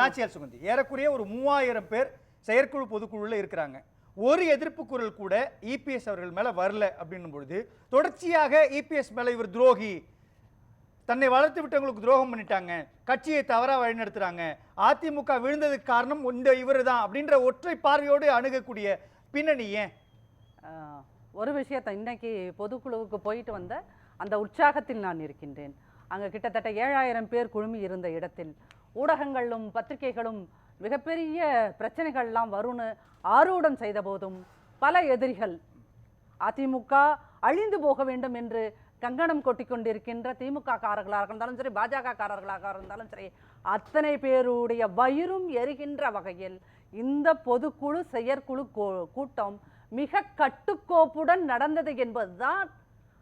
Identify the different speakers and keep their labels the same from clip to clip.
Speaker 1: நாச்சியார் சுகந்தி ஏறக்குறைய ஒரு 3000 பேர் செயற்குழு பொதுக்குழுல இருக்கிறாங்க. ஒரு எதிர்ப்பு குரல் கூட இபிஎஸ் அவர்கள் மேல வரல அப்படின்னும் பொழுது தொடர்ச்சியாக இபிஎஸ் மேல இவர் துரோகி, தன்னை வளர்த்து விட்டவங்களுக்கு துரோகம் பண்ணிட்டாங்க, கட்சியை தவறா வழிநடத்துறாங்க, அதிமுக விழுந்ததுக்கு காரணம் இந்த இவர் தான் அப்படின்ற ஒற்றை பார்வையோடு அணுகக்கூடிய பின்னணி ஏன்?
Speaker 2: ஒரு விஷயத்தை இன்னைக்கு பொதுக்குழுவுக்கு போயிட்டு வந்த அந்த உற்சாகத்தில் நான் இருக்கின்றேன். அங்கே கிட்டத்தட்ட 7000 பேர் குழுமி இருந்த இடத்தில் ஊடகங்களும் பத்திரிகைகளும் மிகப்பெரிய பிரச்சனைகள்லாம் வரும்னு ஆரூடம் செய்த போதும் பல எதிரிகள் அதிமுக அழிந்து போக வேண்டும் என்று கங்கணம் கொட்டி கொண்டிருக்கின்ற திமுக காரர்களாக இருந்தாலும் சரி, பாஜக காரர்களாக இருந்தாலும் சரி, அத்தனை பேருடைய வயிறும் எரிகின்ற வகையில் இந்த பொதுக்குழு செயற்குழு கூட்டம் மிக கட்டுக்கோப்புடன் நடந்தது என்பதுதான்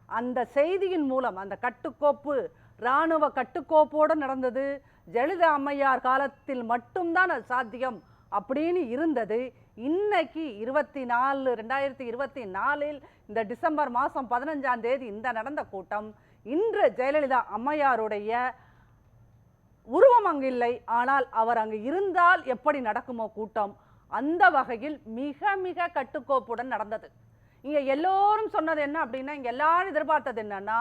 Speaker 2: அந்த செய்தியின் மூலம். அந்த கட்டுக்கோப்பு இராணுவ கட்டுக்கோப்போடு நடந்தது. ஜெயலலிதா அம்மையார் காலத்தில் மட்டும்தான் அது சாத்தியம் அப்படின்னு இருந்தது. இன்னைக்கு 2024 இந்த டிசம்பர் மாதம் 15ஆம் தேதி இந்த நடந்த கூட்டம் இன்று ஜெயலலிதா அம்மையாருடைய உருவம் அங்கு இல்லை, ஆனால் அவர் அங்கு இருந்தால் எப்படி நடக்குமோ கூட்டம், அந்த வகையில் மிக மிக கட்டுக்கோப்புடன் நடந்தது. இங்கே எல்லோரும் சொன்னது என்ன அப்படின்னா, இங்கே எல்லாரும் எதிர்பார்த்தது என்னன்னா,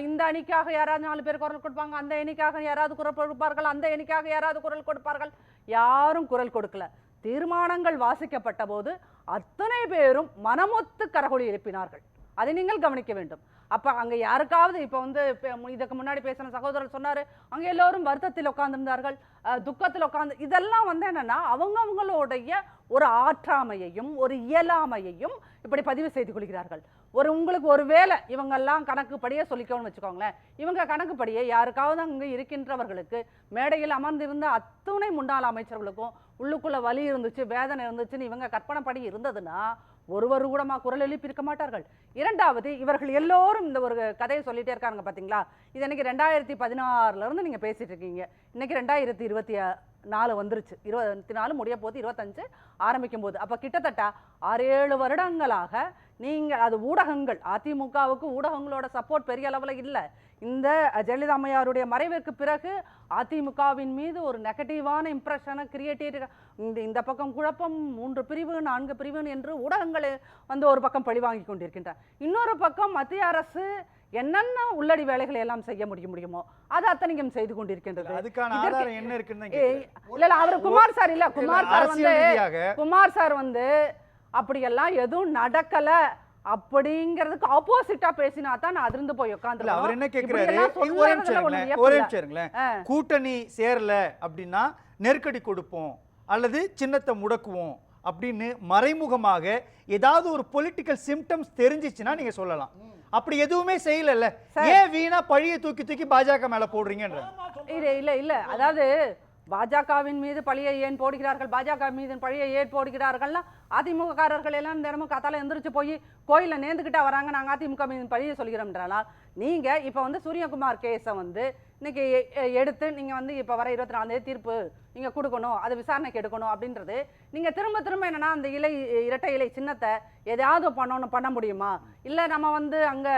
Speaker 2: இந்த அணிக்காக யாராவது 4 பேர் குரல் கொடுப்பாங்க, அந்த அணிக்காக யாராவது குரல் கொடுப்பார்கள், அந்த அணிக்காக யாராவது குரல் கொடுப்பார்கள். யாரும் குரல் கொடுக்கல. தீர்மானங்கள் வாசிக்கப்பட்ட போது அத்தனை பேரும் மனமொத்து கரகொலி எழுப்பினார்கள். அதை நீங்கள் கவனிக்க வேண்டும். அப்போ அங்கே யாருக்காவது இப்போ இதுக்கு முன்னாடி பேசின சகோதரர் சொன்னார், அங்கே எல்லோரும் வருத்தத்தில் உட்கார்ந்துருந்தார்கள், துக்கத்தில் உட்கார்ந்து, இதெல்லாம் என்னன்னா அவங்களுடைய ஒரு ஆற்றாமையையும் ஒரு இயலாமையையும் இப்படி பதிவு செய்து கொள்கிறார்கள். உங்களுக்கு ஒரு வேலை இவங்கெல்லாம் கணக்குப்படியே சொல்லிக்கணும்னு வச்சுக்கோங்களேன். இவங்க கணக்குப்படியே யாருக்காவது அங்கே இருக்கின்றவர்களுக்கு மேடையில் அமர்ந்திருந்த அத்துணை முன்னாள் அமைச்சர்களுக்கும் உள்ளுக்குள்ள வலி இருந்துச்சு, வேதனை இருந்துச்சுன்னு இவங்க கற்பனைப்படி இருந்ததுன்னா ஒருவர் கூடமா குரல் எழுப்பி இருக்க மாட்டார்கள். இரண்டாவது, இவர்கள் எல்லோரும் இந்த ஒரு கதையை சொல்லிட்டே இருக்காங்க பார்த்தீங்களா. இது இன்னைக்கு 2016 நீங்க பேசிட்டு இருக்கீங்க. இன்னைக்கு 2024 வந்துருச்சு. 24 முடிய போது 25 ஆரம்பிக்கும் போது, அப்ப கிட்டத்தட்ட 6-7 வருடங்களாக நீங்க அது ஊடகங்கள், அதிமுகவுக்கு ஊடகங்களோட சப்போர்ட் பெரிய அளவில் இல்லை. இந்த ஜெயலலிதா அம்மையாருடைய மறைவிற்கு பிறகு அதிமுகவின் மீது ஒரு நெகட்டிவான இம்ப்ரெஷனை கிரியேட், இந்த பக்கம் குழப்பம், 3 பிரிவு 4 பிரிவு என்று ஊடகங்கள் ஒரு பக்கம் பழிவாங்கி கொண்டிருக்கின்றன. இன்னொரு பக்கம் மத்திய அரசு என்னென்ன உள்ளடி வேலைகளை எல்லாம் செய்ய முடியுமோ அது அத்தனையும் செய்து கொண்டிருக்கின்றது. அவர் குமார் சார் இல்ல, குமார் சார் அப்படியெல்லாம் எதுவும் நடக்கல அப்படிங்கிறதுக்கு ஆப்போசிட்டா பேசினா தான் நான் அதிர்ந்து போய் உட்கார்ந்து.
Speaker 1: அவர் என்ன கேக்குறாரு, கூட்டணி சேரல அப்படின்னா நெருக்கடி கொடுப்போம் அல்லது சின்னத்தை முடக்குவோம் அப்படின்னு மறைமுகமாக ஏதாவது ஒரு பொலிட்டிக்கல் சிம்டம்ஸ் தெரிஞ்சிச்சுன்னா நீங்க சொல்லலாம். அப்படி எதுவுமே செய்யல. ஏன் வீணா பழியை தூக்கி தூக்கி பாஜக மேல போடுறீங்கன்ற?
Speaker 2: இல்ல அதாவது பாஜகவின் மீது பழியை ஏன் போடுகிறார்கள், பாஜக மீது பழியை ஏன் போடுகிறார்கள்னா, அதிமுக காரர்கள் எல்லாம் தினமும் காத்தால எந்திரிச்சு போய் கோயில நேர்ந்துகிட்டா வராங்க, நாங்க அதிமுக மீது பழியை சொல்கிறோம்ன்றால் நீங்க இப்ப சூரியகுமார் கேஸை இன்னைக்கு எடுத்து நீங்க இப்ப வர 24ஆம் தேதி தீர்ப்பு நீங்க கொடுக்கணும், அதை விசாரணைக்கு எடுக்கணும் அப்படின்றது நீங்க திரும்ப திரும்ப என்னன்னா அந்த இரட்டை இலை சின்னத்தை எதையாவது பண்ண முடியுமா? இல்ல நம்ம அங்க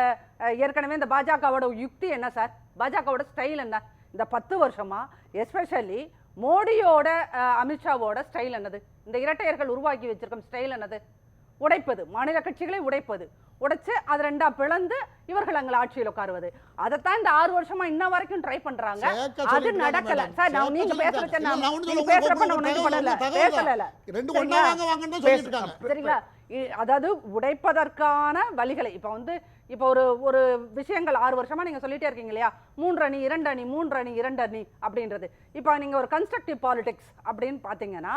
Speaker 2: ஏற்கனவே இந்த பாஜகவோட யுக்தி என்ன சார், பாஜகவோட ஸ்டைல் என்ன? இந்த 10 வருஷமா எஸ்பெஷலி மோடியோட அமித்ஷாவோட ஸ்டைல் என்னது? இந்த இரட்டையர்கள் உருவாக்கி வச்சிருக்கும் ஸ்டைல் என்னது? உடைப்பது, மாநில கட்சிகளை உடைச்சு அது ரெண்டா பிளந்து இவர்கள் அங்கே ஆட்சியில் உட்காருவது. அதைத்தான் இந்த 6 வருஷமா இன்ன வரைக்கும் ட்ரை பண்றாங்க. அது நடக்கல சார். நீங்க பேசுறப்ப சரிங்களா? அதாவது உடைப்பதற்கான வழிகளை இப்ப ஒரு விஷயங்கள் 6 வருஷமா நீங்க சொல்லிட்டே இருக்கீங்க இல்லையா, 3 அணி 2 அணி 3 அணி 2 அணி அப்படின்றது. இப்ப நீங்க ஒரு கன்ஸ்ட்ரக்டிவ் பாலிடிக்ஸ் அப்படின்னு பாத்தீங்கன்னா,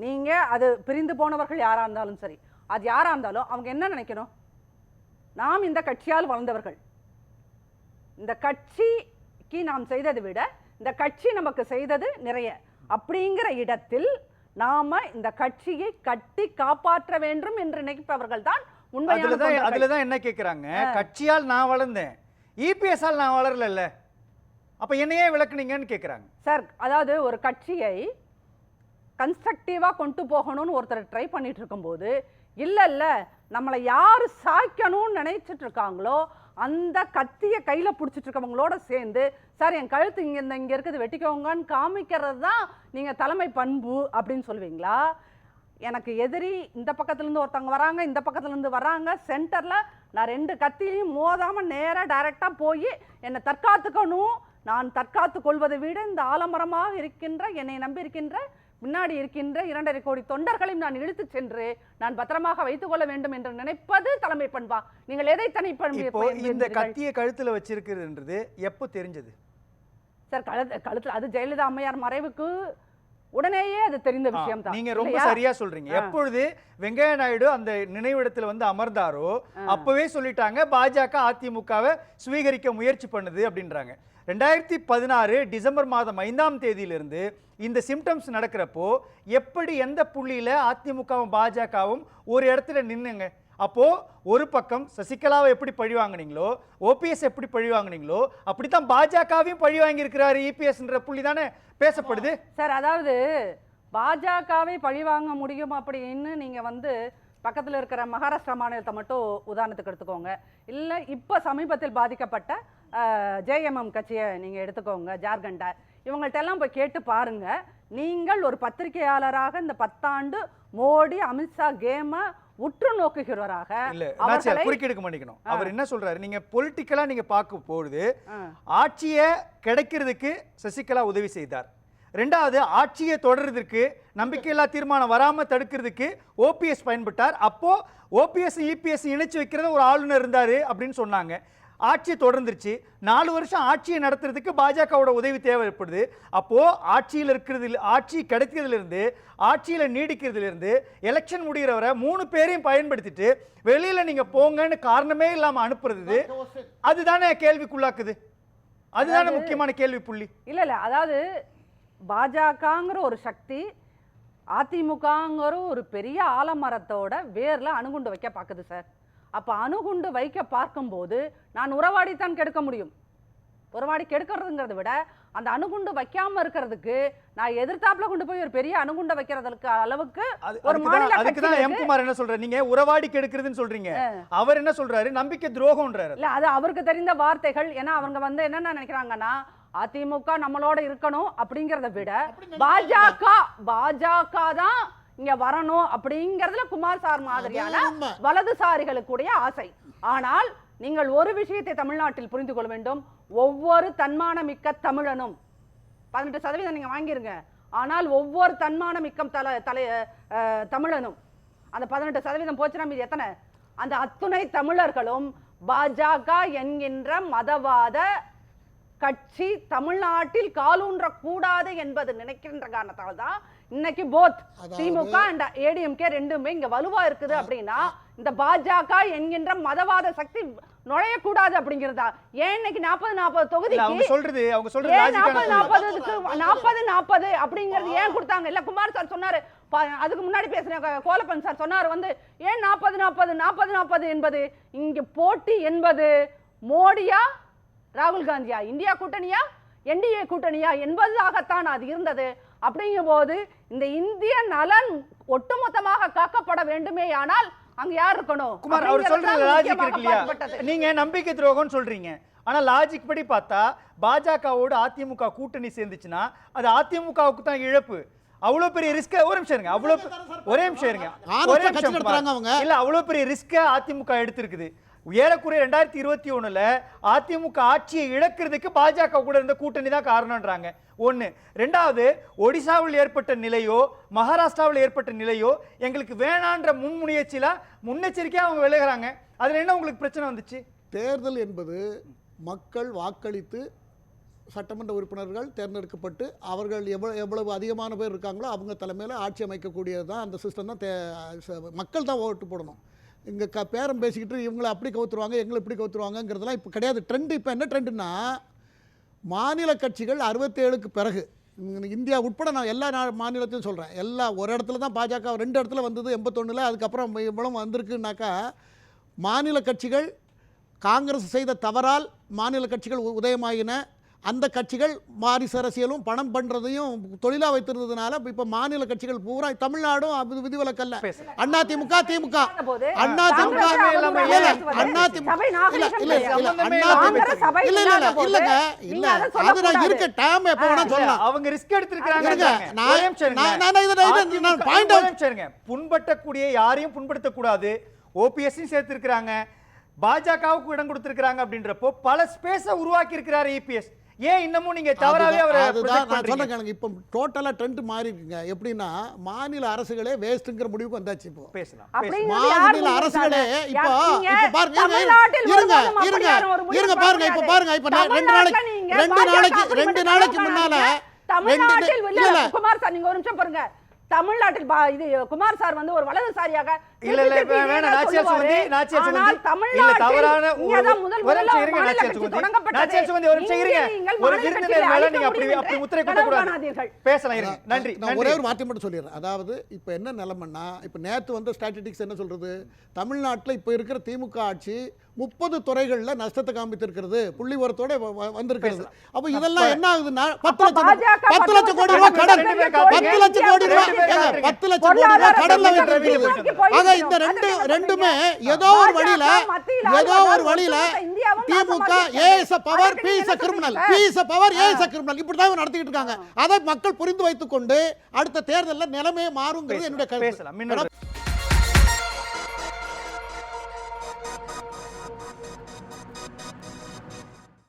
Speaker 2: நீங்க அது பிரிந்து போனவர்கள் யாரா இருந்தாலும் சரி, அது யாரா இருந்தாலும் அவங்க என்ன நினைக்கணும், நாம் இந்த கட்சியால் வளர்ந்தவர்கள், இந்த கட்சிக்கு நாம் செய்ததை விட இந்த கட்சி நமக்கு செய்தது நிறைய அப்படிங்கிற இடத்தில் நாம இந்த கட்சியை கட்டி காப்பாற்ற வேண்டும் என்று நினைப்பவர்கள் தான் உண்மையான.
Speaker 1: அதுலதான் என்ன கேக்குறாங்க, கட்சியால் நான் வளர்ந்தேன், இபிஎஸ் ஆல் நான் வளரல, அப்ப என்னையே விளக்குனீங்கன்னு கேக்குறாங்க
Speaker 2: சார். அதாவது ஒரு கட்சியை கன்ஸ்ட்ரக்டிவா கொண்டு போகணும்னு ஒருத்தர் ட்ரை பண்ணிட்டு இருக்கும்போது, இல்ல நம்மளை யாரு சாய்க்கணும்னு நினைச்சிட்டு இருக்காங்களோ அந்த கத்தியை கையில் பிடிச்சிட்டு இருக்கவங்களோட சேர்ந்து சார் என் கழுத்து இங்கே இருக்குது வெட்டிக்கோங்கன்னு காமிக்கிறது தான் நீங்கள் தலைமை பண்பு அப்படின்னு சொல்லுவீங்களா? எனக்கு எதிரி இந்த பக்கத்துலேருந்து ஒருத்தவங்க வராங்க, இந்த பக்கத்துலேருந்து வராங்க, சென்டரில் நான் 2 கத்திலையும் மோதாமல் நேராக டைரெக்டாக போய் என்னை தற்காத்துக்கணும். நான் தற்காத்து கொள்வதை விட இந்த ஆலமரமாக இருக்கின்ற என்னை நம்பி இருக்கின்ற முன்னாடி இருக்கின்ற 2.5 கோடி தொண்டர்களையும் நான் இழுத்து சென்று நான் பத்திரமாக வைத்துக் கொள்ள வேண்டும் என்று நினைப்பது தலைமை பண்பா? நீங்கள் எதை தனி
Speaker 1: இப்போ இந்த கத்தியை கழுத்துல வச்சிருக்கிறதுன்றது எப்போ தெரிஞ்சது
Speaker 2: சார்? கழுத்துல அது ஜெயலலிதா அம்மையார் மறைவுக்கு உடனேயே அது தெரிந்த விஷயம் தான்.
Speaker 1: நீங்க ரொம்ப சரியா சொல்றீங்க. எப்பொழுது வெங்கையா நாயுடு அந்த நினைவிடத்துல வந்து அமர்ந்தாரோ அப்பவே சொல்லிட்டாங்க பாஜக அதிமுகவை சுவீகரிக்க முயற்சி பண்ணுது அப்படின்றாங்க. 2016 டிசம்பர் மாதம் 5ஆம் தேதியிலிருந்து இந்த சிம்டம்ஸ் நடக்கிறப்போ எப்படி எந்த புள்ளியில அதிமுகவும் பாஜகவும் ஒரு இடத்துல நின்னுங்க? அப்போ ஒரு பக்கம் சசிகலாவை எப்படி பழி வாங்குனீங்களோ, ஓபிஎஸ் எப்படி பழி வாங்குனீங்களோ, அப்படித்தான் பாஜகவையும் பழி வாங்கி இருக்கிறாரு இபிஎஸ்ன்ற புள்ளி தானே பேசப்படுது
Speaker 2: சார். அதாவது பாஜகவை பழி வாங்க முடியும் அப்படின்னு நீங்க வந்து பக்கத்தில் இருக்கிற மகாராஷ்டிரா மாநிலத்தை மட்டும் உதாரணத்துக்கு எடுத்துக்கோங்க. இல்லை இப்போ சமீபத்தில் பாதிக்கப்பட்ட ஜேஎம்எம் கட்சியை நீங்கள் எடுத்துக்கோங்க, ஜார்க்கண்டை. இவங்கள்ட்ட எல்லாம் போய் கேட்டு பாருங்க. நீங்கள் ஒரு பத்திரிகையாளராக இந்த 10 ஆண்டு மோடி அமித்ஷா கேமை உற்று நோக்குகிறவராக
Speaker 1: குறுக்கெடுக்க மாட்டேங்கணும். அவர் என்ன சொல்றாரு, நீங்க பொலிட்டிக்கலா நீங்க பார்க்க போகுது, ஆட்சியை கிடைக்கிறதுக்கு சசிகலா உதவி செய்தார். 2வது ஆட்சியை தொடர்றதுக்கு நம்பிக்கையில்லா தீர்மானம் வராம தடுக்கிறதுக்கு ஓபிஎஸ் பயன்பட்டார். அப்போ ஓபிஎஸ் இபிஎஸ் இணைச்சு வைக்கிறத ஒரு ஆளுநர் இருந்தாரு அப்படின்னு சொன்னாங்க. ஆட்சியை தொடர்ந்துருச்சு. 4 வருஷம் ஆட்சியை நடத்துறதுக்கு பாஜகவோட உதவி தேவைப்படுது. அப்போ ஆட்சியில் இருக்கிறது, ஆட்சி கிடைக்கிறதுல இருந்து ஆட்சியில நீடிக்கிறதுல இருந்து எலெக்ஷன் முடிகிற வரை 3 பேரையும் பயன்படுத்திட்டு வெளியில நீங்க போங்கன்னு காரணமே இல்லாம அனுப்புறது, அதுதானே கேள்விக்குள்ளாக்குது. அதுதானே முக்கியமான கேள்வி புள்ளி.
Speaker 2: இல்ல அதாவது பாஜகங்கிற ஒரு சக்தி அதிமுகங்கிற ஒரு பெரிய ஆலமரத்தோட வேர்ல அணுகுண்டு வைக்க பார்க்குது சார். அப்ப அணுகுண்டு வைக்க பார்க்கும்போது நான் உறவாடித்தான் கெடுக்க முடியும். உறவாடி கெடுக்கிறதுங்கிறத விட அந்த அணுகுண்டு வைக்காம இருக்கிறதுக்கு நான் எதிர்த்தாப்புல கொண்டு போய் ஒரு பெரிய அணுகுண்டை வைக்கிறதுக்கு அளவுக்கு ஒரு மாநில
Speaker 1: அதுக்கு தான் எம் குமார் என்ன சொல்றாரு, நீங்க உறவாடி கெடுக்கிறதுன்னு சொல்றீங்க, அவர் என்ன சொல்றாரு நம்பிக்கை துரோகம்ன்றாரு.
Speaker 2: இல்ல அது அவருக்கு தெரிந்த வார்த்தைகள். ஏன்னா அவங்க வந்து என்ன நினைக்கிறாங்கன்னா அதிமுக நம்மளோட இருக்கணும் அப்படிங்கறத விட பாஜக தான் இங்க வரணும் அப்படிங்கறதுல குமார் சார் மாதிரியான வலதுசாரிகளுக்குடைய ஆசை. ஆனால் நீங்கள் ஒரு விஷயத்தை தமிழ்நாட்டில் புரிந்து கொள்ள வேண்டும். ஒவ்வொரு தன்மான மிக்க தமிழனும் 18% நீங்க வாங்கிருங்க. ஆனால் ஒவ்வொரு தன்மான மிக்க தமிழனும் அந்த 18% போச்சுன்னா மீது எத்தனை? அந்த அத்துணை தமிழர்களும் பாஜக என்கின்ற மதவாத கட்சி தமிழ்நாட்டில் காலூன்ற கூடாது என்பது நினைக்கின்ற காரணத்தால் தான் இன்னைக்கு போத் திமுக அண்ட் ஏடிஎம்கே ரெண்டுமே இங்க வலுவா இருக்குது. அப்படின்னா இந்த பாஜக என்கின்ற மதவாத சக்தி நுழையக்கூடாது அப்படிங்கிறதா? ஏன் இன்னைக்கு 40-40 தொகுதிக்கு 40-40 அப்படிங்கிறது ஏன் கொடுத்தாங்க? இல்ல குமார் சார் சொன்னாரு, அதுக்கு முன்னாடி பேசுற கோலப்பன் சார் சொன்னாரு வந்து ஏன் 40-40 என்பது இங்க போட்டி என்பது மோடியா ராகுல் காந்தியா, இந்தியா கூட்டணியா என்டிஏ கூட்டணியா என்பதாகத்தான் அது இருந்தது. அப்படிங்கும் போது இந்த இந்திய நலன் ஒட்டுமொத்தமாக காக்கப்பட வேண்டுமே. ஆனால் அங்க யார் இருக்கணும்?
Speaker 1: குமார் அவர் சொல்றது லாஜிக் இருக்கு இல்லையா? நீங்க நம்பிக்கை துரோகம்னு சொல்றீங்க, ஆனா லாஜிக் படி பார்த்தா பாஜகவோட அதிமுக கூட்டணி சேர்ந்துச்சுன்னா அது அதிமுகவுக்கு தான் இழப்பு. அவ்வளவு பெரிய ரிஸ்க். ஒரு நிமிஷம் இருங்க, ஒரே நிமிஷம் இருங்க. இல்ல அவ்வளவு பெரிய ரிஸ்க் அதிமுக எடுத்திருக்குது. ஏறக்குறைய 2021 அதிமுக ஆட்சியை இழக்கிறதுக்கு பாஜக கூட இருந்த கூட்டணி தான் காரணம்ன்றாங்க. 1. 2வது ஒடிசாவில் ஏற்பட்ட நிலையோ மகாராஷ்டிராவில் ஏற்பட்ட நிலையோ எங்களுக்கு வேணான்ற முன்முயற்சியில முன்னெச்சரிக்கையா அவங்க விலகுறாங்க. அதுல என்ன உங்களுக்கு பிரச்சனை வந்துச்சு?
Speaker 3: தேர்தல் என்பது மக்கள் வாக்களித்து சட்டமன்ற உறுப்பினர்கள் தேர்ந்தெடுக்கப்பட்டு அவர்கள் எவ்வளவு அதிகமான பேர் இருக்காங்களோ அவங்க தலைமையில் ஆட்சி அமைக்கக்கூடியது தான் அந்த சிஸ்டம் தான். மக்கள் தான் ஓட்டு போடணும். இங்கே பேரம் பேசிக்கிட்டு இவங்களை அப்படி கவுத்துருவாங்க எங்களை இப்படி கவுத்துருவாங்கங்கிறதுலாம் இப்போ கிடையாது. ட்ரெண்டு இப்போ என்ன ட்ரெண்டுன்னா மாநில கட்சிகள் 67க்கு பிறகு இந்தியா உட்பட நான் எல்லா மாநிலத்தையும் சொல்கிறேன், எல்லா ஒரு இடத்துல தான் பாஜக 2 இடத்துல வந்தது 81. அதுக்கப்புறம் இவ்வளவு வந்திருக்குனாக்கா மாநில கட்சிகள் காங்கிரஸ் செய்த தவறால் மாநில கட்சிகள் உதயமாகின. அந்த கட்சிகள் வாரிசு அரசியலும் பணம் பண்றதையும் தொழிலா வைத்திருந்ததுனால இப்ப மாநில கட்சிகள் பூரா தமிழ்நாடும் அது விதிவிலக்கல்ல.
Speaker 1: பேசலாம்.
Speaker 3: அண்ணா திமுக திமுக
Speaker 2: போது
Speaker 3: அண்ணா திமுக
Speaker 2: காங்கிரஸ்
Speaker 3: இல்ல
Speaker 2: அவர்கள்
Speaker 3: இல்ல
Speaker 2: பேசுவது
Speaker 3: அண்ணா திமுக
Speaker 2: சபை
Speaker 3: இல்ல
Speaker 2: நாகரிகம்
Speaker 3: இல்ல
Speaker 2: கிடையாது.
Speaker 3: இல்ல
Speaker 1: சம்பந்தமே
Speaker 3: அண்ணா
Speaker 1: இல்லாம
Speaker 3: திமுக
Speaker 2: காங்கிரஸ் சபை
Speaker 3: இல்ல இல்ல
Speaker 2: இல்லாத போது
Speaker 3: இல்லங்க
Speaker 2: நீங்க
Speaker 3: இல்ல
Speaker 2: அதை
Speaker 3: அது நான்
Speaker 2: சொல்லக்கூடாது.
Speaker 3: இருக்க டைம் எப்ப வேணா சொல்லலாம்.
Speaker 1: அவங்க ரிஸ்க் எடுத்திருக்காங்க.
Speaker 3: இருங்க, நான் பாயிண்ட்
Speaker 1: புண்பட்டக்கூடிய யாரையும் புண்படுத்தக்கூடாது. ஓபிஎஸ் சேர்த்திருக்கிறாங்க, பாஜகவுக்கு இடம் கொடுத்திருக்காங்க அப்படின்றப்போ பல ஸ்பேஸ உருவாக்கி இருக்கிறார் இபிஎஸ். ஏன் இன்னமும் நீங்க தவறாவே அவரை
Speaker 3: அதுதான்
Speaker 1: project
Speaker 3: நான்
Speaker 1: பண்றீங்க?
Speaker 3: சொன்னேன். இப்போ டோட்டலா ட்ரெண்ட் மாறி இருக்குங்க. எப்படின்னா மாநில அரசுகளே வேஸ்ட்ங்கிற முடிவுக்கு வந்தாச்சு. இப்போ
Speaker 1: பேசலாம்.
Speaker 2: அப்படிங்கிறது யார்
Speaker 3: மாநில அரசுகளே
Speaker 2: முன்வைத்தாங்க?
Speaker 3: இப்போ
Speaker 2: நீங்க
Speaker 3: இப்போ பாருங்க
Speaker 2: தமிழ்நாட்டில்
Speaker 3: இருங்க
Speaker 2: ஒருபோதும்
Speaker 3: இருங்க
Speaker 2: அப்படியான ஒரு முடிவு
Speaker 3: இருங்க பாருங்க இப்போ
Speaker 2: பண்ண
Speaker 3: பாருங்க இப்போ
Speaker 2: முடியாது.
Speaker 3: ரெண்டு நாளைக்கு
Speaker 2: தமிழ்நாட்டுல
Speaker 3: ரெண்டு
Speaker 2: நீங்க
Speaker 3: நாளைக்கு
Speaker 2: பாஜக
Speaker 3: ரெண்டு
Speaker 2: குறிப்பிட்ட
Speaker 3: நாளைக்கு
Speaker 2: கனவு
Speaker 3: முன்னால
Speaker 2: காணுங்க. தமிழ்நாட்டில்
Speaker 3: இல்ல
Speaker 2: இல்ல குமார் சார் நீங்க ஒரு நிமிஷம் பாருங்க. தமிழ்நாட்டில் இது குமார் சார் வந்து ஒரு வலதுசாரியாக
Speaker 1: இல்ல இல்ல வேணாம். நாச்சியார் சுகந்தி இல்ல தவறான நாச்சியார் சுகந்தி ஒரு நிமிஷம் இருங்க. ஒரு விருந்தினர் மேல நீங்க அப்படி முத்திரை குத்த கூடாது. பேசலாம் இருங்க. நன்றி.
Speaker 3: நான் ஒரே ஒரு வார்த்தை மட்டும் சொல்லிடுறேன். அதாவது இப்போ என்ன நிலைமைன்னா இப்போ நேற்று வந்து ஸ்டாட்டிஸ்டிக்ஸ் என்ன சொல்றது, தமிழ்நாட்டில் இப்போ இருக்கிற திமுக ஆட்சி 30 துறைகளில் நஷ்டத்தை காமித்திருக்கிறது, புள்ளி வரத்தோட வந்திருக்கிறது. அப்போ இதெல்லாம் என்ன ஆகுதுன்னா 10 லட்சம் கோடி ரூபாய் கடன், 10 லட்சம் கோடி ரூபாய் 10 லட்சம் கோடி ரூபாய் கடன்ல வைத்திருக்கிறது. ஆக இந்த ரெண்டுமே ஏதோ ஒரு வழியில திமுக ஏ is a power, P is a criminal, P is a power, A is a criminal இப்படிதான் நடத்திட்டு இருக்காங்க. அதை மக்கள் புரிந்து வைத்துக் கொண்டு அடுத்த தேர்தலில் நிலைமையே மாறுங்கிறது என்னுடைய கருத்து.
Speaker 1: பேசலாம்.